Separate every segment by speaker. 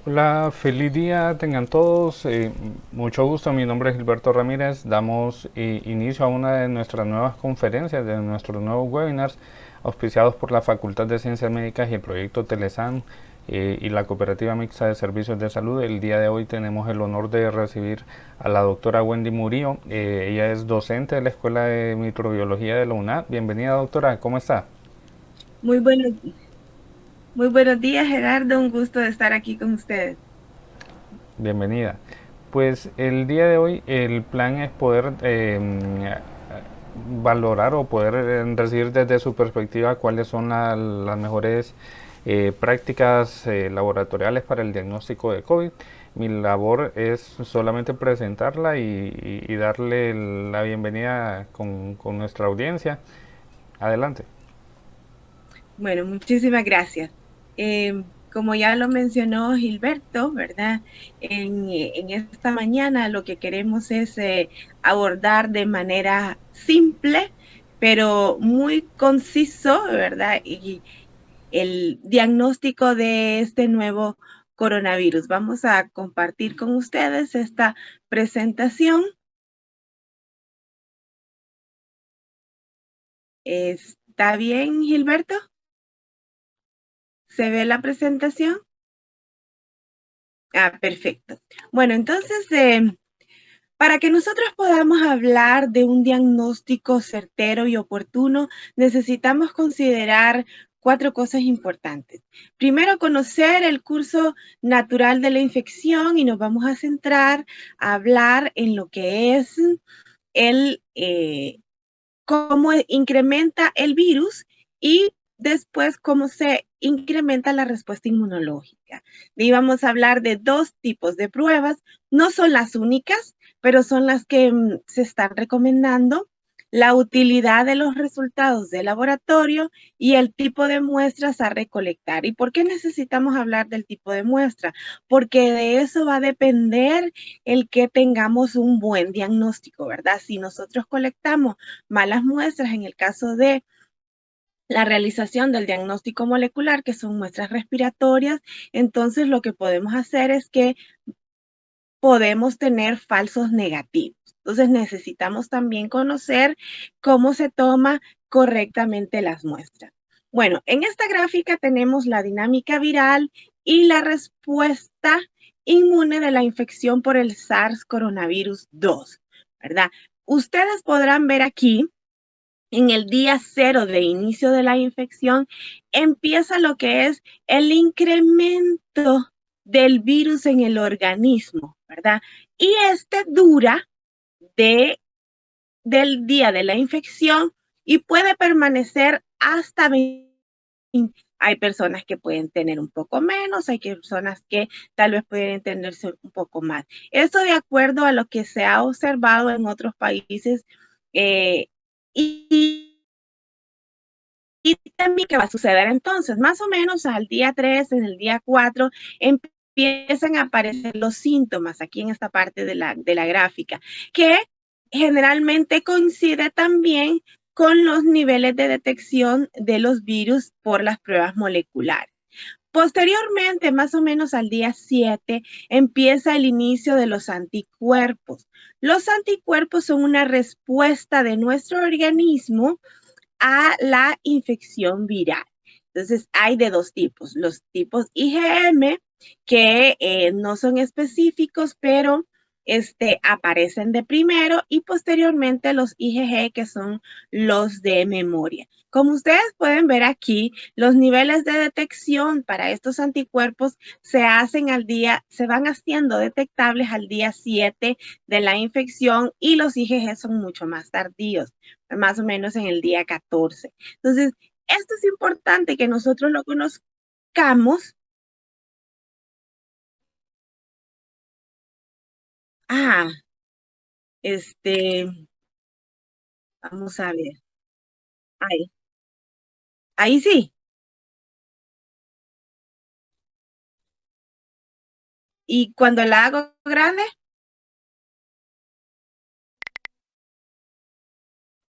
Speaker 1: Hola, feliz día tengan todos. Mucho gusto, mi nombre es Gilberto Ramírez. Damos inicio a una de nuestras nuevas conferencias, de nuestros nuevos webinars, auspiciados por la Facultad de Ciencias Médicas y el proyecto Telesan y la Cooperativa Mixta de Servicios de Salud. El día de hoy tenemos el honor de recibir a la doctora Wendy Murillo. Ella es docente de la Escuela de Microbiología de la UNAD. Bienvenida, doctora. ¿Cómo está?
Speaker 2: Muy buenos, muy buenos días, Gerardo. Un gusto de estar aquí con ustedes.
Speaker 1: Bienvenida. Pues el día de hoy el plan es poder valorar o poder recibir desde su perspectiva cuáles son las mejores prácticas laboratoriales para el diagnóstico de COVID. Mi labor es solamente presentarla y darle la bienvenida con nuestra audiencia. Adelante.
Speaker 2: Bueno, muchísimas gracias. Como ya lo mencionó Gilberto, ¿verdad? En esta mañana lo que queremos es abordar de manera simple, pero muy conciso, ¿verdad? Y el diagnóstico de este nuevo coronavirus. Vamos a compartir con ustedes esta presentación. ¿Está bien, Gilberto? ¿Se ve la presentación? Ah, perfecto. Bueno, entonces, para que nosotros podamos hablar de un diagnóstico certero y oportuno, necesitamos considerar cuatro cosas importantes. Primero, conocer el curso natural de la infección y nos vamos a centrar a hablar en lo que es el, cómo incrementa el virus y después cómo se incrementa la respuesta inmunológica. Y vamos a hablar de dos tipos de pruebas, no son las únicas, pero son las que se están recomendando, la utilidad de los resultados de laboratorio y el tipo de muestras a recolectar. ¿Y por qué necesitamos hablar del tipo de muestra? Porque de eso va a depender el que tengamos un buen diagnóstico, ¿verdad? Si nosotros colectamos malas muestras en el caso de la realización del diagnóstico molecular, que son muestras respiratorias, entonces lo que podemos hacer es que podemos tener falsos negativos. Entonces necesitamos también conocer cómo se toma correctamente las muestras. Bueno, en esta gráfica tenemos la dinámica viral y la respuesta inmune de la infección por el SARS coronavirus 2, ¿verdad? Ustedes podrán ver aquí en el día cero de inicio de la infección, empieza lo que es el incremento del virus en el organismo, ¿verdad? Y este dura de, del día de la infección y puede permanecer hasta 20. Hay personas que pueden tener un poco menos, hay personas que tal vez pueden tenerse un poco más. Esto de acuerdo a lo que se ha observado en otros países eh, y y también, ¿qué va a suceder entonces? Más o menos al día 3, en el día 4, empiezan a aparecer los síntomas aquí en esta parte de la gráfica, que generalmente coincide también con los niveles de detección de los virus por las pruebas moleculares. Posteriormente, más o menos al día 7, empieza el inicio de los anticuerpos. Los anticuerpos son una respuesta de nuestro organismo a la infección viral. Entonces, hay de dos tipos, los tipos IgM, que no son específicos, pero aparecen de primero, y posteriormente los IgG, que son los de memoria. Como ustedes pueden ver aquí, los niveles de detección para estos anticuerpos se hacen al día, se van haciendo detectables al día 7 de la infección, y los IgG son mucho más tardíos, más o menos en el día 14. Entonces, esto es importante que nosotros lo conozcamos. Ah, este, vamos a ver. Ahí, ahí sí. Y cuando la hago grande,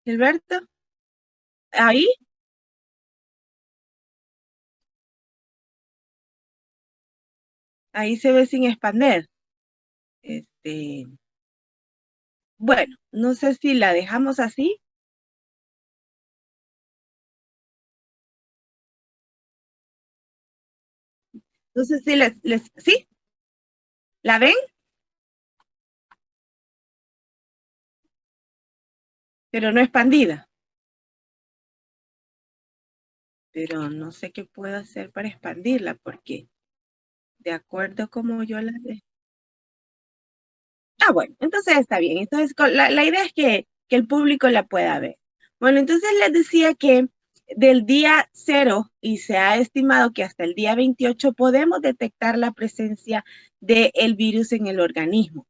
Speaker 2: Gilberto, ahí, Ahí se ve sin expander. Bueno, no sé si la dejamos así. No sé si ¿sí? ¿La ven? Pero no expandida. Pero no sé qué puedo hacer para expandirla, porque de acuerdo como yo la de... Ah, bueno, entonces está bien. Entonces, la idea es que el público la pueda ver. Bueno, entonces les decía que del día 0 y se ha estimado que hasta el día 28 podemos detectar la presencia del virus en el organismo.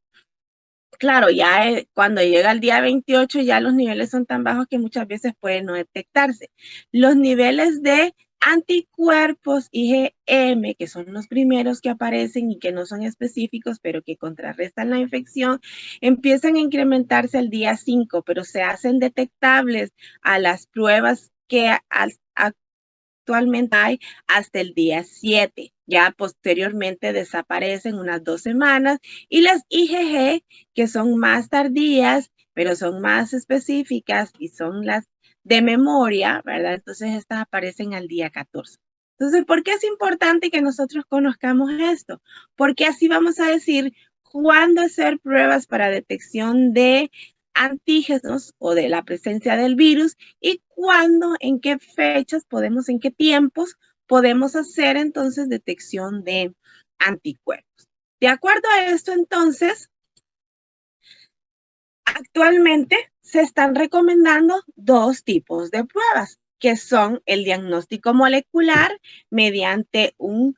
Speaker 2: Claro, ya cuando llega el día 28 ya los niveles son tan bajos que muchas veces pueden no detectarse. Los niveles de anticuerpos IgM, que son los primeros que aparecen y que no son específicos, pero que contrarrestan la infección, empiezan a incrementarse al día 5, pero se hacen detectables a las pruebas que actualmente hay hasta el día 7. Ya posteriormente desaparecen unas 2 semanas y las IgG, que son más tardías, pero son más específicas y son las de memoria, ¿verdad? Entonces estas aparecen al día 14. Entonces, ¿por qué es importante que nosotros conozcamos esto? Porque así vamos a decir cuándo hacer pruebas para detección de antígenos o de la presencia del virus y cuándo, en qué fechas podemos, en qué tiempos podemos hacer entonces detección de anticuerpos. De acuerdo a esto, entonces, actualmente se están recomendando 2 tipos de pruebas, que son el diagnóstico molecular mediante un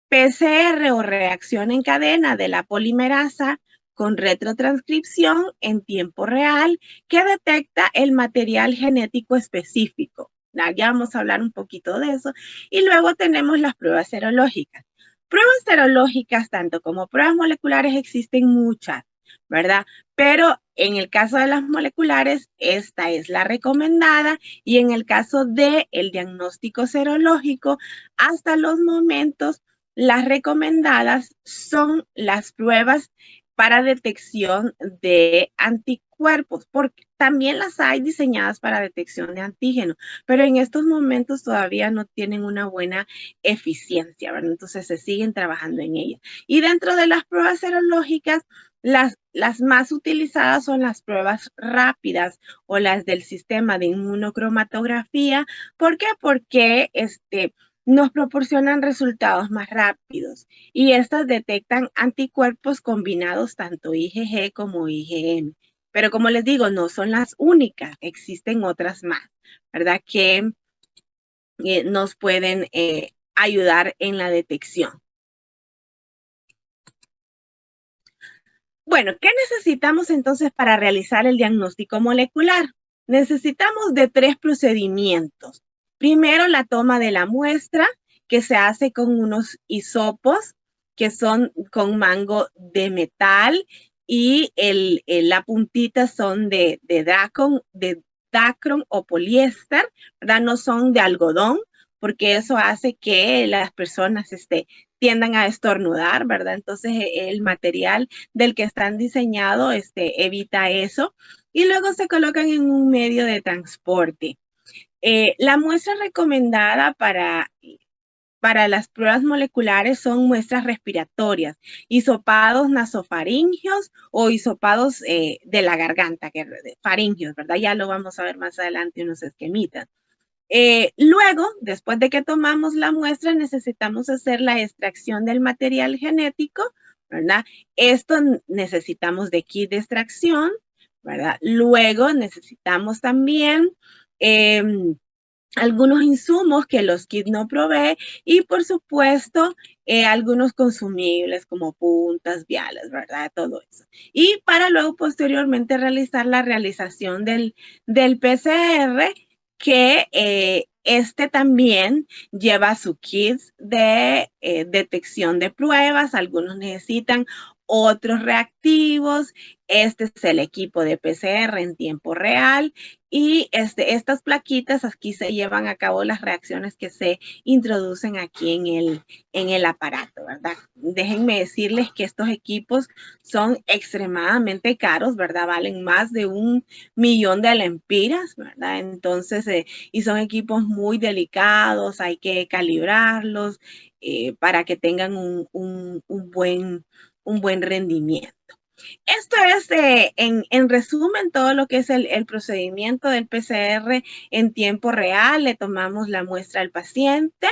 Speaker 2: PCR o reacción en cadena de la polimerasa con retrotranscripción en tiempo real que detecta el material genético específico. Ya vamos a hablar un poquito de eso. Y luego tenemos las pruebas serológicas. Pruebas serológicas, tanto como pruebas moleculares, existen muchas, ¿verdad? Pero en el caso de las moleculares, esta es la recomendada y en el caso del diagnóstico serológico, hasta los momentos las recomendadas son las pruebas para detección de anticuerpos, porque también las hay diseñadas para detección de antígenos, pero en estos momentos todavía no tienen una buena eficiencia, ¿verdad? Entonces se siguen trabajando en ellas. Y dentro de las pruebas serológicas, las más utilizadas son las pruebas rápidas o las del sistema de inmunocromatografía. ¿Por qué? Porque nos proporcionan resultados más rápidos y estas detectan anticuerpos combinados tanto IgG como IgM. Pero como les digo, no son las únicas, existen otras más, ¿verdad? Que nos pueden ayudar en la detección. Bueno, ¿qué necesitamos entonces para realizar el diagnóstico molecular? Necesitamos de 3 procedimientos. Primero, la toma de la muestra, que se hace con unos hisopos, que son con mango de metal, y la puntita son de dacron o poliéster, ¿verdad? No son de algodón, porque eso hace que las personas tiendan a estornudar, ¿verdad? Entonces, el material del que están diseñados evita eso. Y luego se colocan en un medio de transporte. La muestra recomendada para las pruebas moleculares son muestras respiratorias, hisopados nasofaringios o hisopados de la garganta, faringios, ¿verdad? Ya lo vamos a ver más adelante unos esquemitas. Luego, después de que tomamos la muestra, necesitamos hacer la extracción del material genético, ¿verdad? Esto necesitamos de kit de extracción, ¿verdad? Luego necesitamos también eh, algunos insumos que los kits no provee y por supuesto algunos consumibles como puntas, viales, ¿verdad? Todo eso. Y para luego posteriormente realizar la realización del PCR que también lleva su kit de detección de pruebas, algunos necesitan otros reactivos. Este es el equipo de PCR en tiempo real y estas plaquitas aquí se llevan a cabo las reacciones que se introducen aquí en el aparato, ¿verdad? Déjenme decirles que estos equipos son extremadamente caros, ¿verdad? Valen más de 1.000.000 de lempiras, ¿verdad? Entonces, y son equipos muy delicados, hay que calibrarlos para que tengan un buen rendimiento. Esto es, en resumen, todo lo que es el procedimiento del PCR en tiempo real. Le tomamos la muestra al paciente,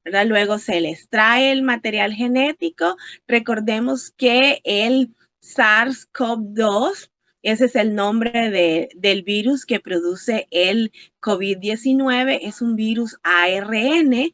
Speaker 2: ¿verdad? Luego se le extrae el material genético. Recordemos que el SARS-CoV-2, ese es el nombre del virus que produce el COVID-19, es un virus ARN.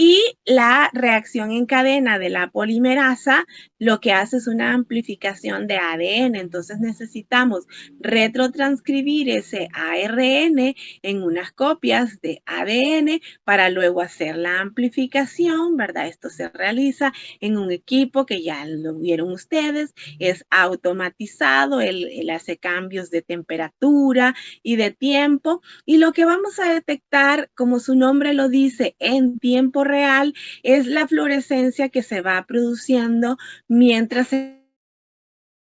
Speaker 2: Y la reacción en cadena de la polimerasa lo que hace es una amplificación de ADN. Entonces necesitamos retrotranscribir ese ARN en unas copias de ADN para luego hacer la amplificación, ¿verdad? Esto se realiza en un equipo que ya lo vieron ustedes, es automatizado, él hace cambios de temperatura y de tiempo. Y lo que vamos a detectar, como su nombre lo dice, en tiempo real, es la fluorescencia que se va produciendo mientras se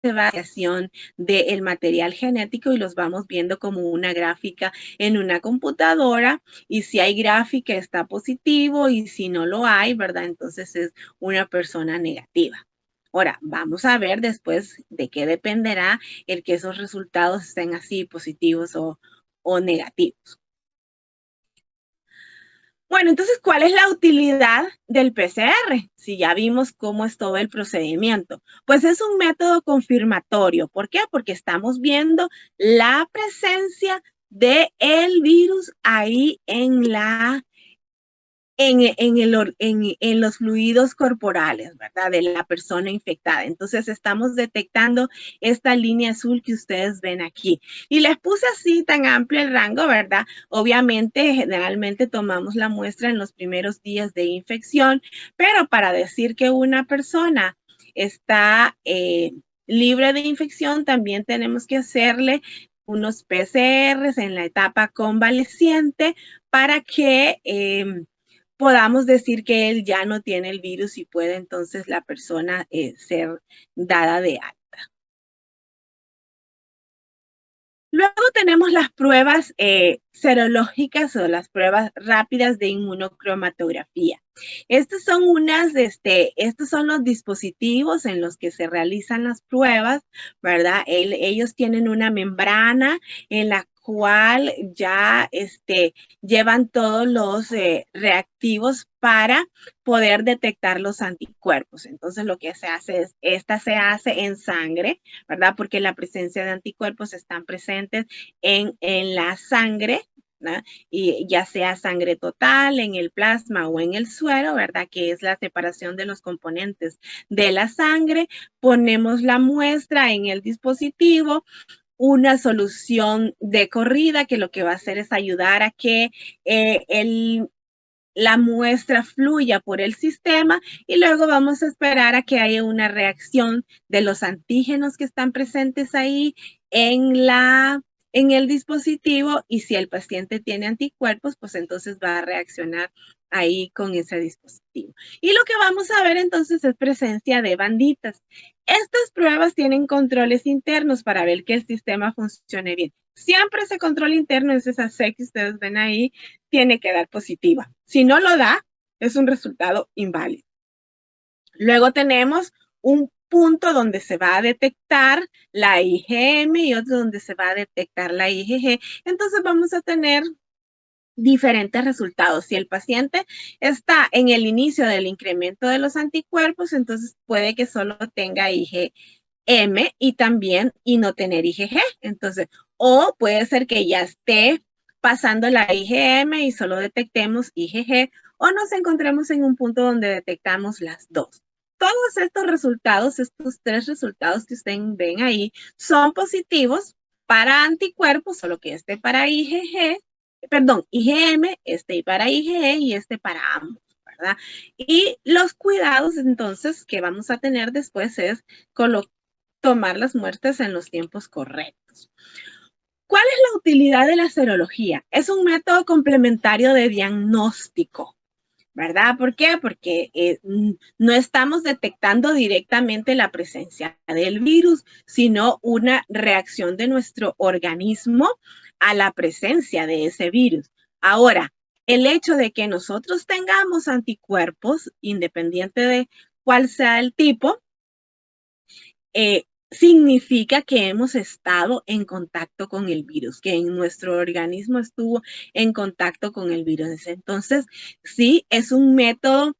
Speaker 2: va creación del material genético y los vamos viendo como una gráfica en una computadora, y si hay gráfica está positivo y si no lo hay, ¿verdad? Entonces es una persona negativa. Ahora, vamos a ver después de qué dependerá el que esos resultados estén así positivos o negativos. Bueno, entonces, ¿cuál es la utilidad del PCR? Si ya vimos cómo es todo el procedimiento. Pues es un método confirmatorio. ¿Por qué? Porque estamos viendo la presencia del virus ahí en los fluidos corporales, ¿verdad? De la persona infectada. Entonces estamos detectando esta línea azul que ustedes ven aquí. Y les puse así tan amplio el rango, ¿verdad? Obviamente, generalmente tomamos la muestra en los primeros días de infección, pero para decir que una persona está libre de infección, también tenemos que hacerle unos PCRs en la etapa convaleciente para que podamos decir que él ya no tiene el virus y puede entonces la persona ser dada de alta. Luego tenemos las pruebas serológicas o las pruebas rápidas de inmunocromatografía. Estos son los dispositivos en los que se realizan las pruebas, ¿verdad? Ellos tienen una membrana en la cual ya llevan todos los reactivos para poder detectar los anticuerpos. Entonces, lo que se hace es, esta se hace en sangre, ¿verdad? Porque la presencia de anticuerpos están presentes en la sangre, ¿verdad? Y ya sea sangre total, en el plasma o en el suero, ¿verdad? Que es la separación de los componentes de la sangre. Ponemos la muestra en el dispositivo, una solución de corrida que lo que va a hacer es ayudar a que la muestra fluya por el sistema, y luego vamos a esperar a que haya una reacción de los antígenos que están presentes ahí en el dispositivo, y si el paciente tiene anticuerpos, pues entonces va a reaccionar ahí con ese dispositivo. Y lo que vamos a ver entonces es presencia de banditas. Estas pruebas tienen controles internos para ver que el sistema funcione bien. Siempre ese control interno es esa C que ustedes ven ahí, tiene que dar positiva. Si no lo da, es un resultado inválido. Luego tenemos un punto donde se va a detectar la IgM y otro donde se va a detectar la IgG. Entonces vamos a tener diferentes resultados. Si el paciente está en el inicio del incremento de los anticuerpos, entonces puede que solo tenga IgM y también y no tener IgG. Entonces, o puede ser que ya esté pasando la IgM y solo detectemos IgG, o nos encontremos en un punto donde detectamos las dos. Todos estos resultados, estos tres resultados que ustedes ven ahí, son positivos para anticuerpos, solo que para IgG, perdón, IgM, y para IgE y para ambos. ¿verdad? Y los cuidados entonces que vamos a tener después es tomar las muestras en los tiempos correctos. ¿Cuál es la utilidad de la serología? Es un método complementario de diagnóstico, ¿verdad? ¿Por qué? Porque no estamos detectando directamente la presencia del virus, sino una reacción de nuestro organismo a la presencia de ese virus. Ahora, el hecho de que nosotros tengamos anticuerpos, independiente de cuál sea el tipo, significa que hemos estado en contacto con el virus, que en nuestro organismo estuvo en contacto con el virus. Entonces, sí, es un método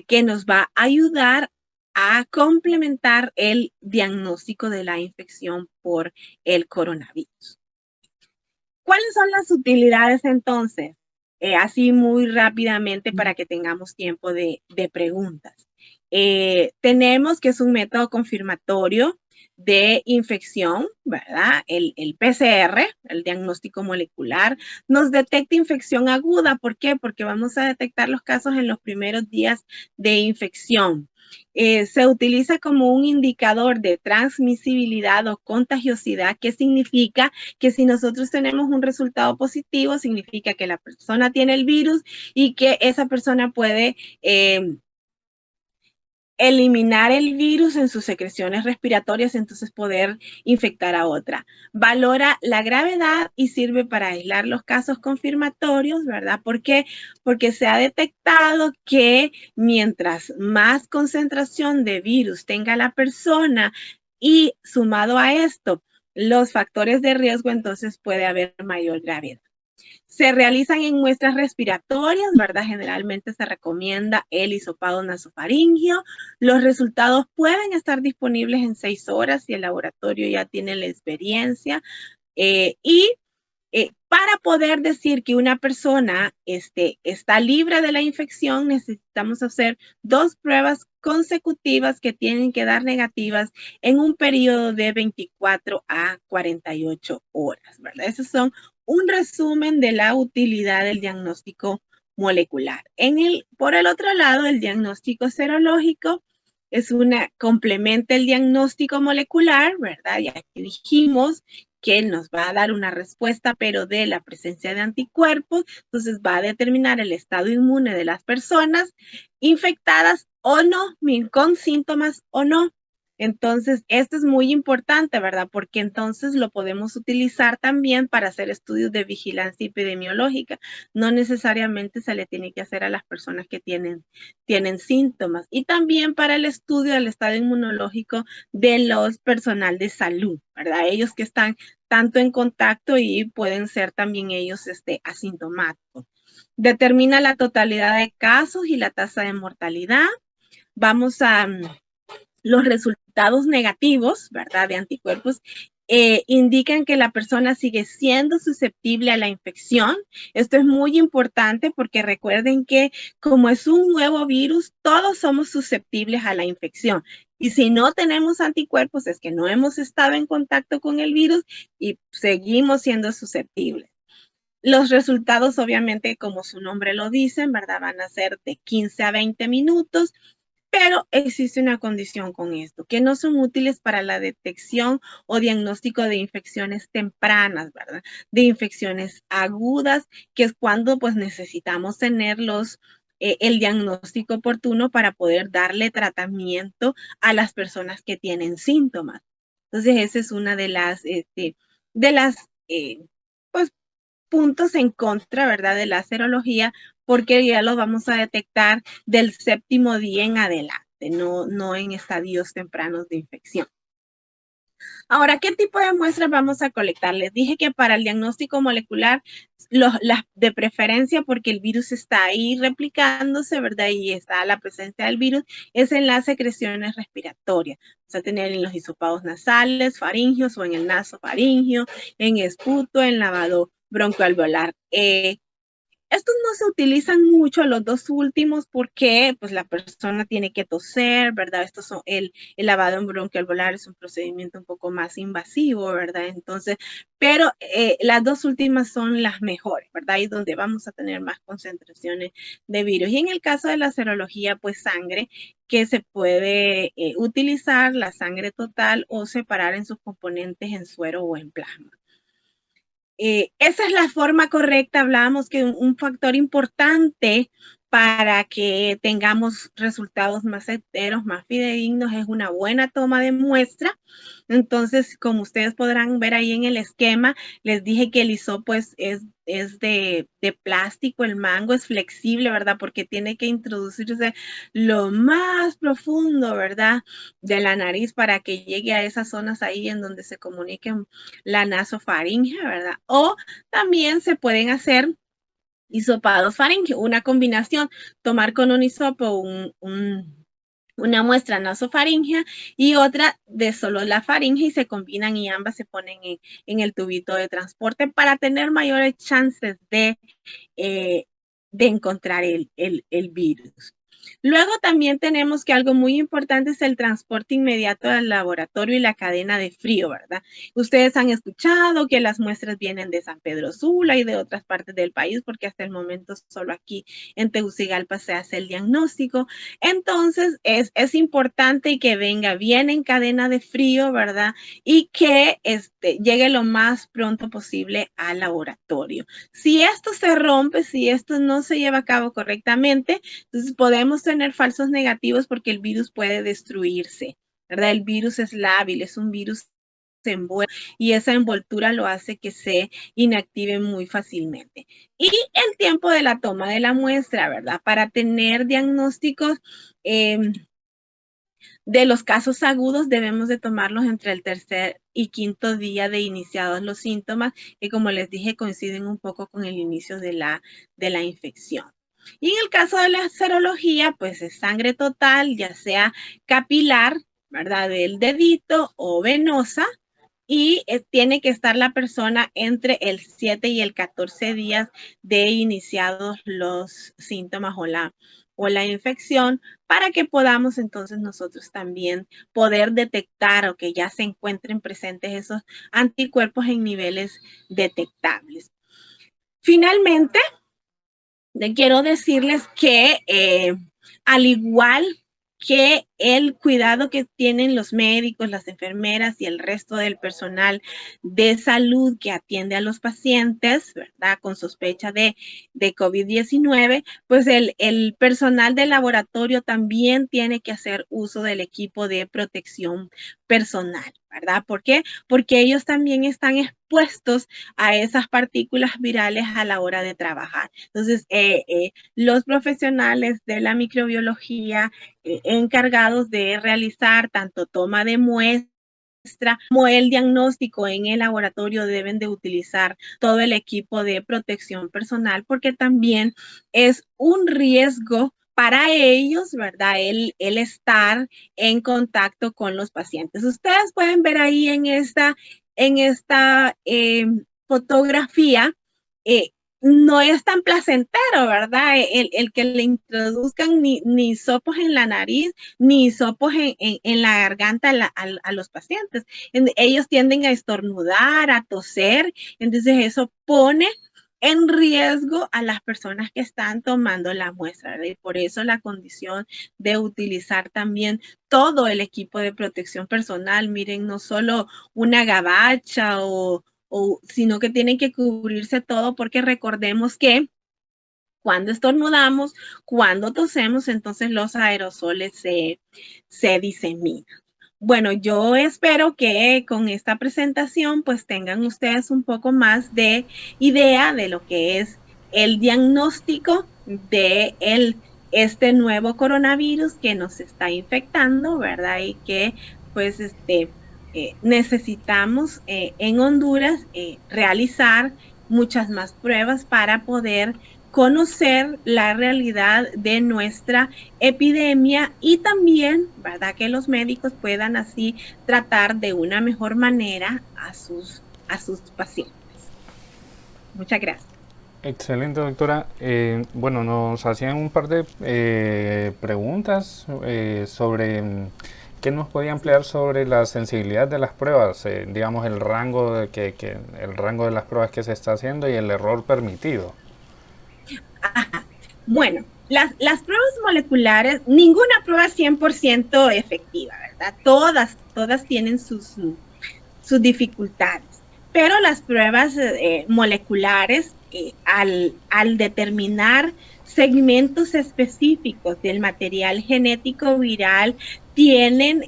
Speaker 2: que nos va a ayudar a complementar el diagnóstico de la infección por el coronavirus. ¿Cuáles son las utilidades entonces? Así muy rápidamente para que tengamos tiempo de preguntas. Tenemos que es un método confirmatorio de infección, ¿verdad? El PCR, el diagnóstico molecular, nos detecta infección aguda. ¿Por qué? Porque vamos a detectar los casos en los primeros días de infección. Se utiliza como un indicador de transmisibilidad o contagiosidad, que significa que si nosotros tenemos un resultado positivo, significa que la persona tiene el virus y que esa persona puede eliminar el virus en sus secreciones respiratorias, entonces poder infectar a otra. Valora la gravedad y sirve para aislar los casos confirmatorios, ¿verdad? ¿Por qué? Porque se ha detectado que mientras más concentración de virus tenga la persona y sumado a esto, los factores de riesgo, entonces puede haber mayor gravedad. Se realizan en muestras respiratorias, ¿verdad? Generalmente se recomienda el hisopado nasofaringio. Los resultados pueden estar disponibles en 6 horas si el laboratorio ya tiene la experiencia. Para poder decir que una persona está libre de la infección, necesitamos hacer 2 pruebas consecutivas que tienen que dar negativas en un periodo de 24 a 48 horas, ¿verdad? Esos son un resumen de la utilidad del diagnóstico molecular. Por el otro lado, el diagnóstico serológico complementa el diagnóstico molecular, ¿verdad? Ya que dijimos que nos va a dar una respuesta, pero de la presencia de anticuerpos, entonces va a determinar el estado inmune de las personas infectadas o no, con síntomas o no. Entonces, esto es muy importante, ¿verdad? Porque entonces lo podemos utilizar también para hacer estudios de vigilancia epidemiológica. No necesariamente se le tiene que hacer a las personas que tienen síntomas. Y también para el estudio del estado inmunológico de los personal de salud, ¿verdad? Ellos que están tanto en contacto y pueden ser también ellos asintomáticos. Determina la totalidad de casos y la tasa de mortalidad. Vamos a los resultados negativos, ¿verdad? De anticuerpos indican que la persona sigue siendo susceptible a la infección. Esto es muy importante porque recuerden que como es un nuevo virus, todos somos susceptibles a la infección. Y si no tenemos anticuerpos, es que no hemos estado en contacto con el virus y seguimos siendo susceptibles. Los resultados, obviamente, como su nombre lo dice, ¿verdad? Van a ser de 15 a 20 minutos. Pero existe una condición con esto, que no son útiles para la detección o diagnóstico de infecciones tempranas, ¿verdad? De infecciones agudas, que es cuando pues necesitamos tener el diagnóstico oportuno para poder darle tratamiento a las personas que tienen síntomas. Entonces, esa es una de las pues, puntos en contra, ¿verdad? De la serología, porque ya los vamos a detectar del 7º día en adelante, no en estadios tempranos de infección. Ahora, ¿qué tipo de muestras vamos a colectar? Les dije que para el diagnóstico molecular, las de preferencia, porque el virus está ahí replicándose, ¿verdad? Y está la presencia del virus, es en las secreciones respiratorias. Vamos a tener en los hisopados nasales, faringios o en el nasofaringio, en esputo, en lavado broncoalveolar. Estos no se utilizan mucho, los dos últimos, porque pues la persona tiene que toser, ¿verdad? Estos son el lavado en broncoalveolar es un procedimiento un poco más invasivo, ¿verdad? Entonces, pero las dos últimas son las mejores, ¿verdad? Y donde vamos a tener más concentraciones de virus. Y en el caso de la serología, pues sangre, que se puede utilizar la sangre total o separar en sus componentes en suero o en plasma. Esa es la forma correcta. Hablábamos que un factor importante para que tengamos resultados más certeros, más fidedignos, es una buena toma de muestra. Entonces, como ustedes podrán ver ahí en el esquema, les dije que el hisopo es de plástico, el mango es flexible, ¿verdad? Porque tiene que introducirse lo más profundo, ¿verdad? De la nariz para que llegue a esas zonas ahí en donde se comuniquen la nasofaringe, ¿verdad? O también se pueden hacer hisopados faringe, una combinación, tomar con un hisopo una muestra nasofaringea y otra de solo la faringe y se combinan y ambas se ponen en el tubito de transporte para tener mayores chances eh, de encontrar el virus. Luego también tenemos que algo muy importante es el transporte inmediato al laboratorio y la cadena de frío, ¿verdad? Ustedes han escuchado que las muestras vienen de San Pedro Sula y de otras partes del país, porque hasta el momento solo aquí en Tegucigalpa se hace el diagnóstico. Entonces es importante que venga bien en cadena de frío, ¿verdad? Y que llegue lo más pronto posible al laboratorio. Si esto se rompe, si esto no se lleva a cabo correctamente, entonces podemos tener falsos negativos porque el virus puede destruirse, ¿verdad? El virus es lábil, es un virus envuelto y esa envoltura lo hace que se inactive muy fácilmente. Y el tiempo de la toma de la muestra, ¿verdad? Para tener diagnósticos de los casos agudos debemos de tomarlos entre el tercer y quinto día de iniciados los síntomas, que como les dije coinciden un poco con el inicio de la infección. Y en el caso de la serología, pues es sangre total, ya sea capilar, ¿verdad? Del dedito o venosa, y tiene que estar la persona entre el 7 y el 14 días de iniciados los síntomas o la infección para que podamos entonces nosotros también poder detectar o que ya se encuentren presentes esos anticuerpos en niveles detectables. Finalmente, quiero decirles que al igual que el cuidado que tienen los médicos, las enfermeras y el resto del personal de salud que atiende a los pacientes, ¿verdad? Con sospecha de COVID-19, pues el personal del laboratorio también tiene que hacer uso del equipo de protección personal, ¿verdad? ¿Por qué? Porque ellos también están expuestos a esas partículas virales a la hora de trabajar. Entonces, los profesionales de la microbiología encargados de realizar tanto toma de muestras como el diagnóstico en el laboratorio deben de utilizar todo el equipo de protección personal porque también es un riesgo para ellos, ¿verdad? El estar en contacto con los pacientes. Ustedes pueden ver ahí en esta fotografía eh, no es tan placentero, ¿verdad? Que le introduzcan ni sopos en la nariz, ni sopos en la garganta a los pacientes. Ellos tienden a estornudar, a toser, entonces eso pone en riesgo a las personas que están tomando la muestra, ¿verdad? Y por eso la condición de utilizar también todo el equipo de protección personal, miren, no solo una gabacha sino que tienen que cubrirse todo porque recordemos que cuando estornudamos, cuando tosemos, entonces los aerosoles se diseminan. Bueno, yo espero que con esta presentación pues tengan ustedes un poco más de idea de lo que es el diagnóstico de este nuevo coronavirus que nos está infectando, ¿verdad? Y que pues necesitamos en Honduras realizar muchas más pruebas para poder conocer la realidad de nuestra epidemia y también, ¿verdad? Que los médicos puedan así tratar de una mejor manera a sus pacientes. Muchas gracias.
Speaker 1: Excelente, doctora. Bueno, nos hacían un par de preguntas sobre qué nos podía ampliar sobre la sensibilidad de las pruebas, digamos el rango el rango de las pruebas que se está haciendo y el error permitido.
Speaker 2: Ajá. Bueno, las pruebas moleculares, ninguna prueba es 100% efectiva, ¿verdad? Todas tienen sus dificultades, pero las pruebas moleculares, al determinar segmentos específicos del material genético viral, tienen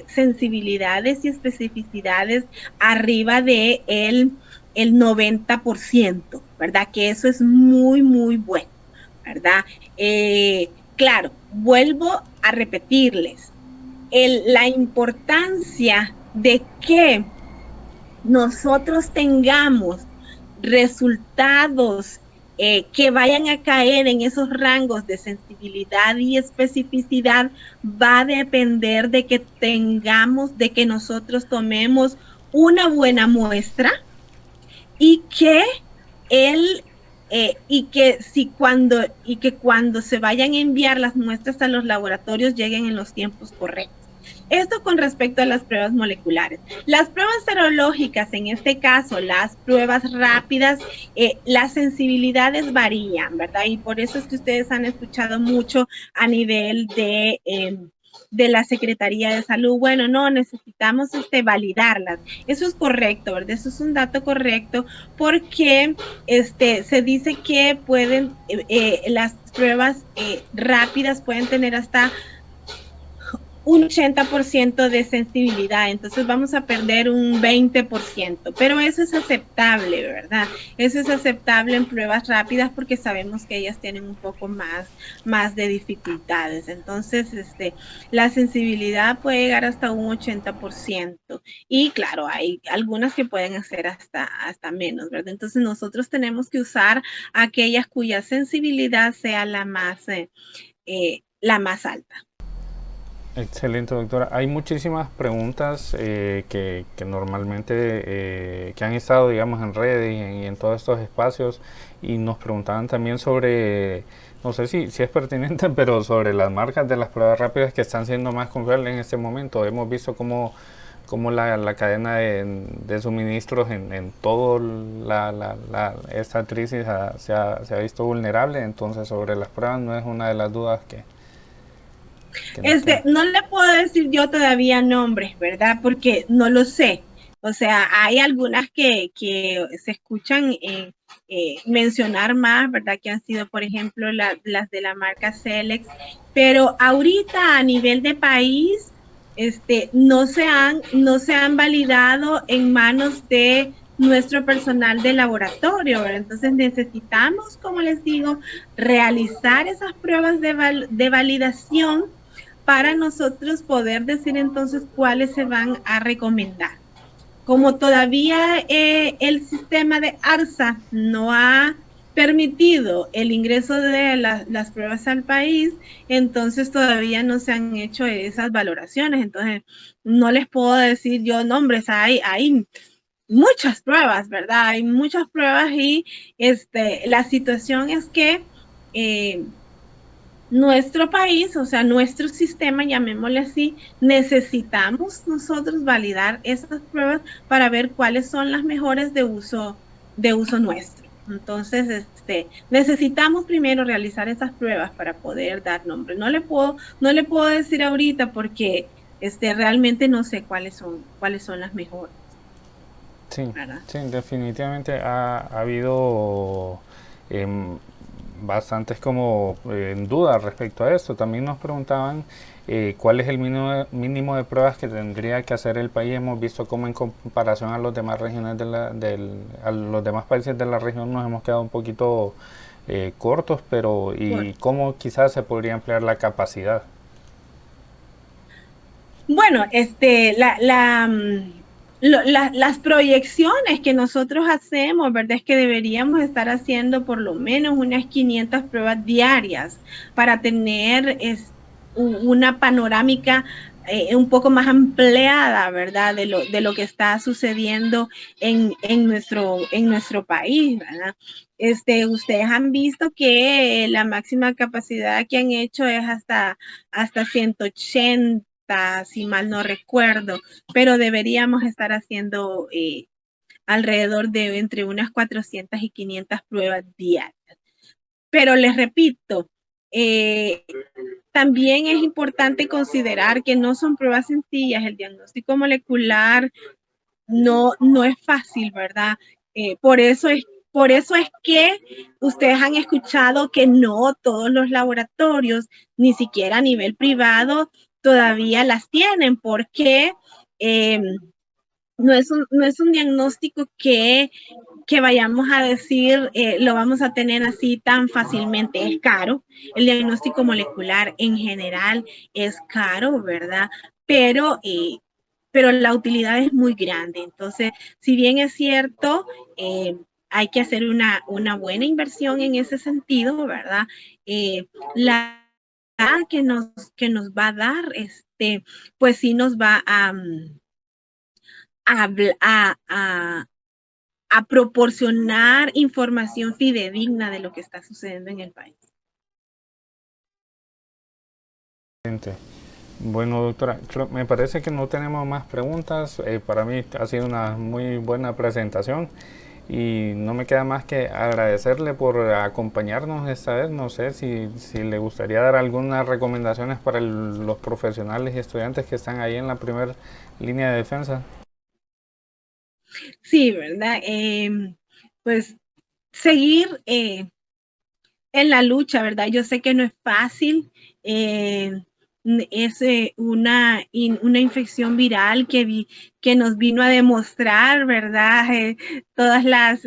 Speaker 2: sensibilidades y especificidades arriba de el 90%, ¿verdad? Que eso es muy, muy bueno, ¿verdad? Claro, vuelvo a repetirles, la importancia de que nosotros tengamos resultados que vayan a caer en esos rangos de sensibilidad y especificidad va a depender de que de que nosotros tomemos una buena muestra y que él y que cuando se vayan a enviar las muestras a los laboratorios lleguen en los tiempos correctos. Esto con respecto a las pruebas moleculares. Las pruebas serológicas, en este caso, las pruebas rápidas, las sensibilidades varían, ¿verdad? Y por eso es que ustedes han escuchado mucho a nivel de la Secretaría de Salud. Bueno, no, necesitamos validarlas. Eso es correcto, ¿verdad? Eso es un dato correcto porque se dice que las pruebas rápidas pueden tener hasta un 80% de sensibilidad, entonces vamos a perder un 20%, pero eso es aceptable, ¿verdad? Eso es aceptable en pruebas rápidas porque sabemos que ellas tienen un poco más de dificultades, entonces la sensibilidad puede llegar hasta un 80% y claro, hay algunas que pueden hacer hasta menos, ¿verdad? Entonces nosotros tenemos que usar aquellas cuya sensibilidad sea la más alta.
Speaker 1: Excelente, doctora. Hay muchísimas preguntas que normalmente que han estado, digamos, en redes y en todos estos espacios y nos preguntaban también sobre, no sé si es pertinente, pero sobre las marcas de las pruebas rápidas que están siendo más confiables en este momento. Hemos visto cómo la cadena de suministros en todo esta crisis se ha visto vulnerable, entonces sobre las pruebas no es una de las dudas que nos queda.
Speaker 2: No le puedo decir yo todavía nombres, ¿verdad? Porque no lo sé. O sea, hay algunas que se escuchan mencionar más, ¿verdad? Que han sido, por ejemplo, las de la marca Celex. Pero ahorita a nivel de país, no se han validado en manos de nuestro personal de laboratorio, ¿verdad? Entonces necesitamos, como les digo, realizar esas pruebas de validación para nosotros poder decir entonces cuáles se van a recomendar. Como todavía el sistema de ARSA no ha permitido el ingreso de las pruebas al país, entonces todavía no se han hecho esas valoraciones. Entonces, no les puedo decir yo nombres, hay muchas pruebas, ¿verdad? Hay muchas pruebas y la situación es que nuestro país, o sea, nuestro sistema, llamémosle así, necesitamos nosotros validar esas pruebas para ver cuáles son las mejores de uso nuestro. Entonces, necesitamos primero realizar esas pruebas para poder dar nombre. No le puedo decir ahorita porque realmente no sé cuáles son las mejores.
Speaker 1: Sí,
Speaker 2: ¿Verdad?
Speaker 1: sí, definitivamente ha habido em, bastantes como en duda respecto a esto. También nos preguntaban cuál es el mínimo de pruebas que tendría que hacer el país. Hemos visto cómo en comparación a los demás regiones a los demás países de la región nos hemos quedado un poquito cortos, pero
Speaker 2: Bueno,
Speaker 1: y cómo quizás se podría ampliar la capacidad.
Speaker 2: Bueno, las proyecciones que nosotros hacemos, ¿verdad? Es que deberíamos estar haciendo por lo menos unas 500 pruebas diarias para tener una panorámica un poco más ampliada, ¿verdad? De lo que está sucediendo en nuestro país, ¿verdad? Ustedes han visto que la máxima capacidad que han hecho es hasta 180, si mal no recuerdo, pero deberíamos estar haciendo alrededor de entre unas 400 y 500 pruebas diarias. Pero les repito, eh, también es importante considerar que no son pruebas sencillas. El diagnóstico molecular no es fácil, ¿verdad? Por eso es que ustedes han escuchado que no todos los laboratorios, ni siquiera a nivel privado, todavía las tienen, porque eh, no es un diagnóstico que vayamos a decir, lo vamos a tener así tan fácilmente. Es caro. El diagnóstico molecular en general es caro, ¿verdad? Pero la utilidad es muy grande. Entonces, si bien es cierto, hay que hacer una buena inversión en ese sentido, ¿verdad? La que nos va a dar, pues sí nos va a proporcionar información fidedigna de lo que está sucediendo en el país.
Speaker 1: Bueno, doctora, me parece que no tenemos más preguntas. Para mí ha sido una muy buena presentación y no me queda más que agradecerle por acompañarnos esta vez. No sé si le gustaría dar algunas recomendaciones para los profesionales y estudiantes que están ahí en la primera línea de defensa.
Speaker 2: Sí, ¿verdad? Pues seguir en la lucha, ¿verdad? Yo sé que no es fácil. eh, es una infección viral que nos vino a demostrar, ¿verdad? Todas las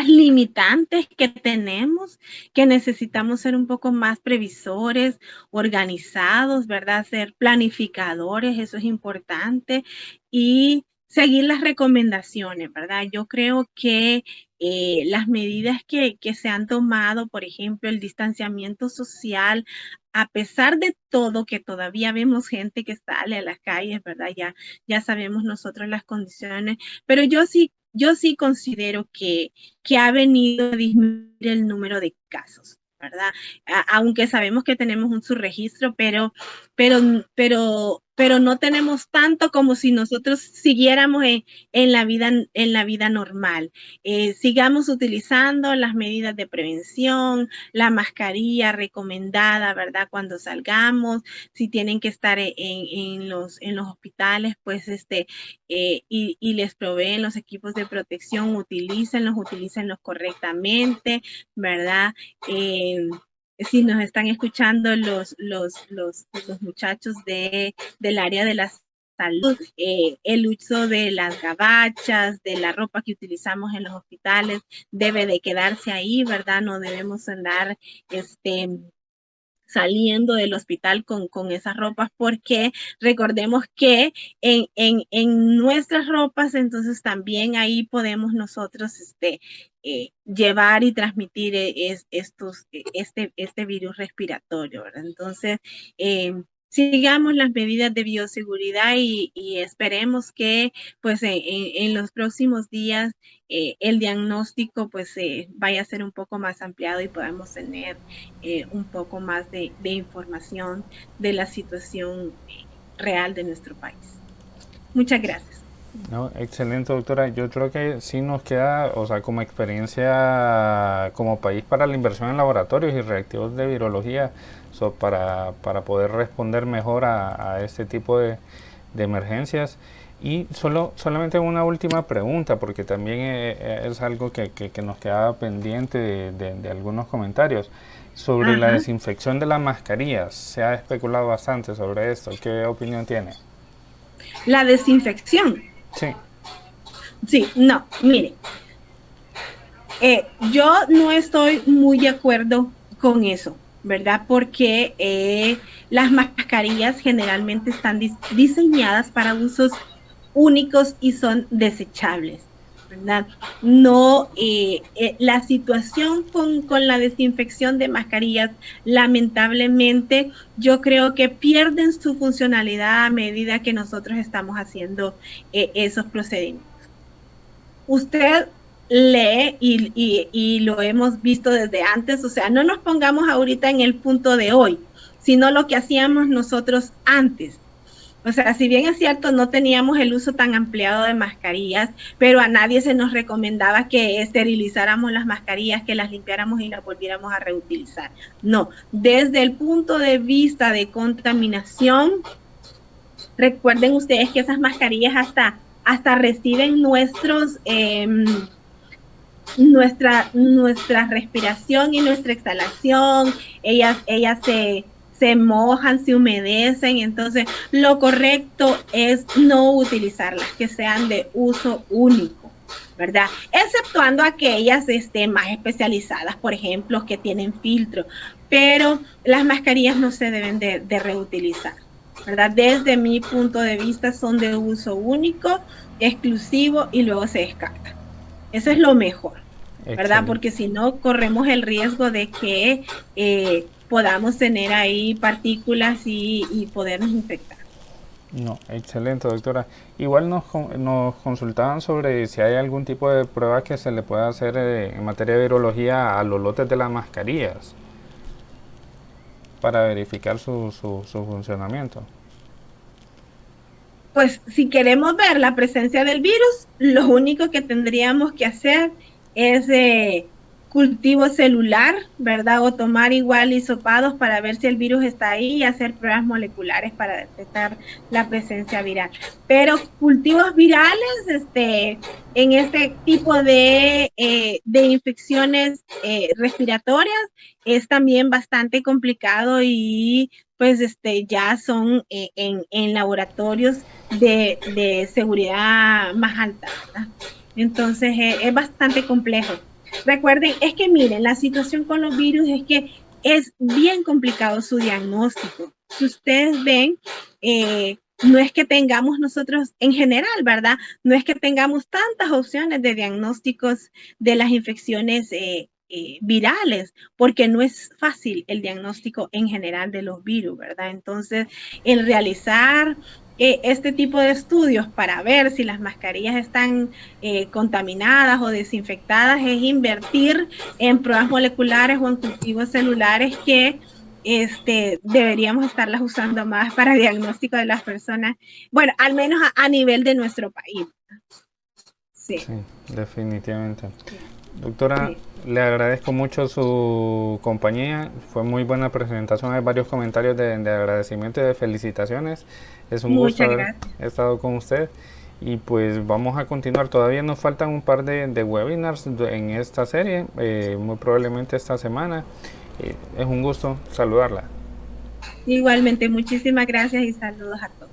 Speaker 2: limitantes que tenemos, que necesitamos ser un poco más previsores, organizados, ¿verdad? Ser planificadores, eso es importante, y seguir las recomendaciones, ¿verdad? Yo creo que las medidas que se han tomado, por ejemplo, el distanciamiento social, a pesar de todo, que todavía vemos gente que sale a las calles, ¿verdad? Ya sabemos nosotros las condiciones, pero yo sí considero que ha venido a disminuir el número de casos, ¿verdad? Aunque sabemos que tenemos un subregistro, pero, pero no tenemos tanto como si nosotros siguiéramos en la vida normal. Sigamos utilizando las medidas de prevención, la mascarilla recomendada, ¿verdad? Cuando salgamos, si tienen que estar en los hospitales, pues y les proveen los equipos de protección, utilícenlos correctamente, ¿verdad? Si nos están escuchando los muchachos del área de la salud, el uso de las gabachas, de la ropa que utilizamos en los hospitales, debe de quedarse ahí, ¿verdad? No debemos andar saliendo del hospital con esas ropas, porque recordemos que en nuestras ropas, entonces también ahí podemos nosotros llevar y transmitir este virus respiratorio, ¿verdad? Entonces, sigamos las medidas de bioseguridad y esperemos que pues en los próximos días el diagnóstico pues vaya a ser un poco más ampliado y podamos tener un poco más de información de la situación real de nuestro país. Muchas gracias.
Speaker 1: No, excelente, doctora. Yo creo que sí nos queda, o sea, como experiencia como país para la inversión en laboratorios y reactivos de virología, para poder responder mejor a este tipo de emergencias. Y solamente una última pregunta, porque también es algo que nos quedaba pendiente de algunos comentarios. Sobre la
Speaker 2: Ajá.
Speaker 1: desinfección de las mascarillas, se ha especulado bastante sobre esto. ¿Qué opinión tiene?
Speaker 2: La desinfección.
Speaker 1: Sí.
Speaker 2: Sí, no, mire, yo no estoy muy de acuerdo con eso, ¿verdad? Porque las mascarillas generalmente están diseñadas para usos únicos y son desechables. ¿verdad? No, la situación con la desinfección de mascarillas, lamentablemente, yo creo que pierden su funcionalidad a medida que nosotros estamos haciendo esos procedimientos. Usted lee y lo hemos visto desde antes, o sea, no nos pongamos ahorita en el punto de hoy, sino lo que hacíamos nosotros antes. O sea, si bien es cierto, no teníamos el uso tan ampliado de mascarillas, pero a nadie se nos recomendaba que esterilizáramos las mascarillas, que las limpiáramos y las volviéramos a reutilizar. No, desde el punto de vista de contaminación, recuerden ustedes que esas mascarillas hasta reciben nuestra respiración y nuestra exhalación, ellas se mojan, se humedecen, entonces lo correcto es no utilizarlas, que sean de uso único, ¿verdad? Exceptuando aquellas más especializadas, por ejemplo, que tienen filtro, pero las mascarillas no se deben de reutilizar, ¿verdad? Desde mi punto de vista son de uso único, exclusivo y luego se descartan. Eso es lo mejor, ¿verdad?
Speaker 1: Excelente.
Speaker 2: Porque si no, corremos el riesgo de que podamos tener ahí partículas y podernos infectar.
Speaker 1: No, excelente, doctora. Igual nos consultaban sobre si hay algún tipo de prueba que se le pueda hacer en materia de virología a los lotes de las mascarillas para verificar su funcionamiento.
Speaker 2: Pues si queremos ver la presencia del virus, lo único que tendríamos que hacer es cultivo celular, ¿verdad? O tomar igual hisopados para ver si el virus está ahí y hacer pruebas moleculares para detectar la presencia viral. Pero cultivos virales, en este tipo de infecciones respiratorias es también bastante complicado y pues ya son en laboratorios de seguridad más alta, ¿verdad? Entonces es bastante complejo. Recuerden, es que miren, la situación con los virus es que es bien complicado su diagnóstico. Si ustedes ven, no es que tengamos nosotros en general, ¿verdad? No es que tengamos tantas opciones de diagnósticos de las infecciones virales, porque no es fácil el diagnóstico en general de los virus, ¿verdad? Entonces, el realizar este tipo de estudios para ver si las mascarillas están contaminadas o desinfectadas es invertir en pruebas moleculares o en cultivos celulares que deberíamos estarlas usando más para diagnóstico de las personas, bueno, al menos a nivel de nuestro país. Sí.
Speaker 1: Sí, definitivamente.
Speaker 2: Sí.
Speaker 1: Doctora,
Speaker 2: Sí.
Speaker 1: le agradezco mucho su compañía. Fue muy buena presentación. Hay varios comentarios de agradecimiento y de felicitaciones. Es un gusto
Speaker 2: Muchas
Speaker 1: haber
Speaker 2: gracias.
Speaker 1: estado con usted. Y pues vamos a continuar. Todavía nos faltan un par de webinars en esta serie, muy probablemente esta semana. Es un gusto saludarla.
Speaker 2: Igualmente, muchísimas gracias y saludos a todos.